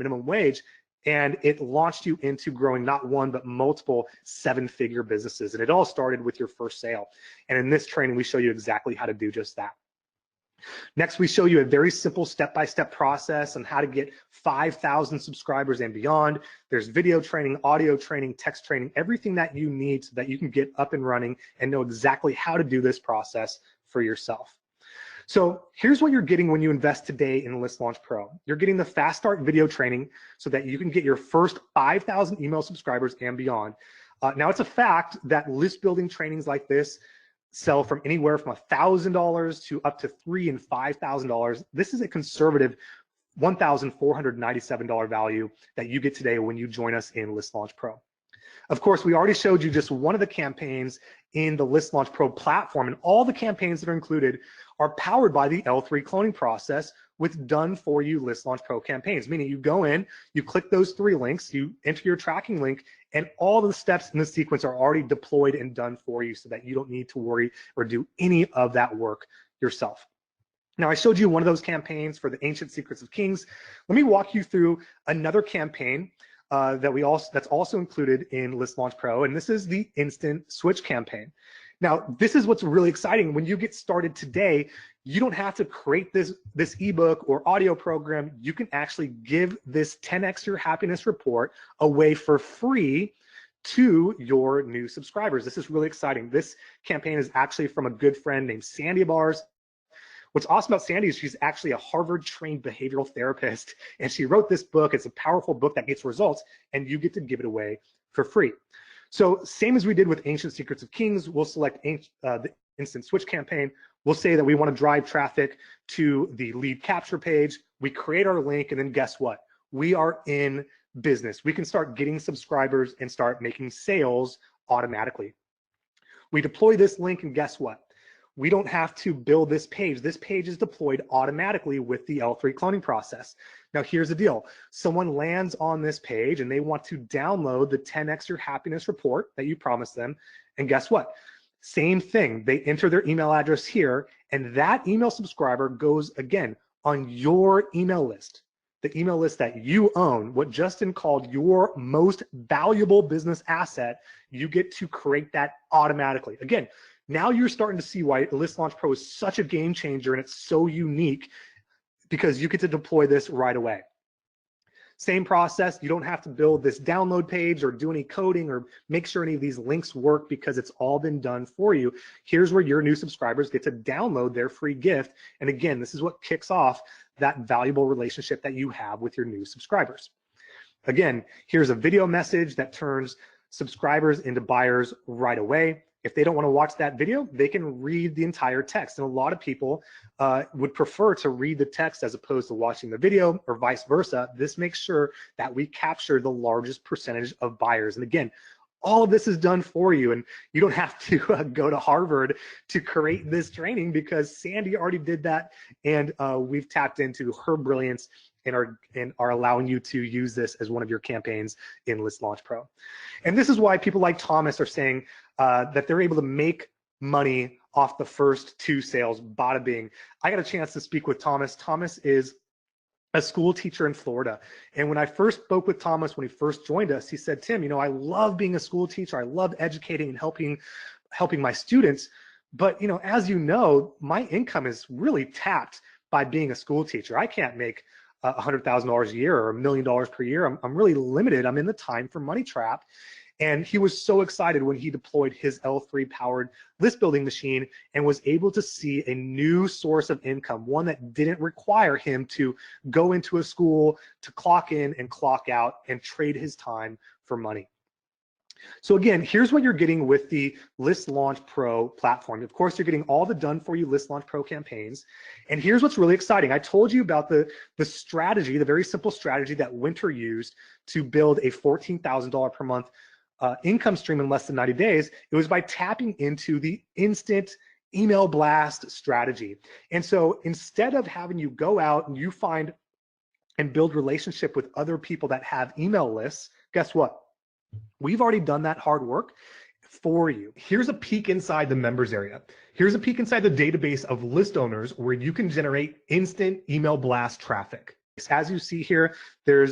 minimum wage, and it launched you into growing not one, but multiple 7-figure businesses. And it all started with your first sale. And in this training, we show you exactly how to do just that. Next, we show you a very simple step-by-step process on how to get 5,000 subscribers and beyond. There's video training, audio training, text training, everything that you need so that you can get up and running and know exactly how to do this process for yourself. So here's what you're getting when you invest today in List Launch Pro. You're getting the Fast Start video training so that you can get your first 5,000 email subscribers and beyond. Now, it's a fact that list building trainings like this sell from anywhere from $1,000 to up to $3,000 and $5,000. This is a conservative $1,497 value that you get today when you join us in List Launch Pro. Of course, we already showed you just one of the campaigns in the List Launch Pro platform, and all the campaigns that are included are powered by the L3 cloning process with done-for-you List Launch Pro campaigns, meaning you go in, you click those 3 links, you enter your tracking link, and all the steps in the sequence are already deployed and done for you so that you don't need to worry or do any of that work yourself. Now, I showed you one of those campaigns for the Ancient Secrets of Kings. Let me walk you through another campaign that's also included in List Launch Pro, and this is the Instant Switch campaign. Now, this is what's really exciting. When you get started today, you don't have to create this ebook or audio program. You can actually give this 10x your happiness report away for free to your new subscribers. This is really exciting. This campaign is actually from a good friend named Sandy of ours. What's awesome about Sandy is she's actually a Harvard-trained behavioral therapist, and she wrote this book. It's a powerful book that gets results, and you get to give it away for free. So same as we did with Ancient Secrets of Kings, we'll select the Instant Switch campaign. We'll say that we want to drive traffic to the lead capture page. We create our link, and then guess what? We are in business. We can start getting subscribers and start making sales automatically. We deploy this link, and guess what? We don't have to build this page. This page is deployed automatically with the L3 cloning process. Now, here's the deal. Someone lands on this page and they want to download the 10x your happiness report that you promised them. And guess what? Same thing. They enter their email address here, and that email subscriber goes again on your email list, the email list that you own, what Justin called your most valuable business asset. You get to create that automatically. Again, now you're starting to see why List Launch Pro is such a game changer and it's so unique, because you get to deploy this right away. Same process. You don't have to build this download page or do any coding or make sure any of these links work, because it's all been done for you. Here's where your new subscribers get to download their free gift. And again, this is what kicks off that valuable relationship that you have with your new subscribers. Again, here's a video message that turns subscribers into buyers right away. If they don't want to watch that video, they can read the entire text. And a lot of people would prefer to read the text as opposed to watching the video, or vice versa. This makes sure that we capture the largest percentage of buyers. And again, all of this is done for you, and you don't have to go to Harvard to create this training, because Sandy already did that, and we've tapped into her brilliance and are allowing you to use this as one of your campaigns in List Launch Pro. And this is why people like Thomas are saying that they're able to make money off the first 2 sales, bada bing. I got a chance to speak with Thomas. Thomas is a school teacher in Florida. And when I first spoke with Thomas, when he first joined us, he said, Tim, you know, I love being a school teacher. I love educating and helping my students. But, you know, as you know, my income is really tapped by being a school teacher. I can't make $100,000 a year or $1 million per year. I'm really limited. I'm in the time for money trap. And he was so excited when he deployed his L3 powered list building machine and was able to see a new source of income, one that didn't require him to go into a school to clock in and clock out and trade his time for money. So again, here's what you're getting with the List Launch Pro platform. Of course, you're getting all the done for you List Launch Pro campaigns. And here's what's really exciting. I told you about the strategy, the very simple strategy that Winter used to build a $14,000 per month income stream in less than 90 days. It was by tapping into the instant email blast strategy. And so instead of having you go out and you find and build relationship with other people that have email lists, guess what? We've already done that hard work for you. Here's a peek inside the members area. Here's a peek inside the database of list owners where you can generate instant email blast traffic. As you see here, there's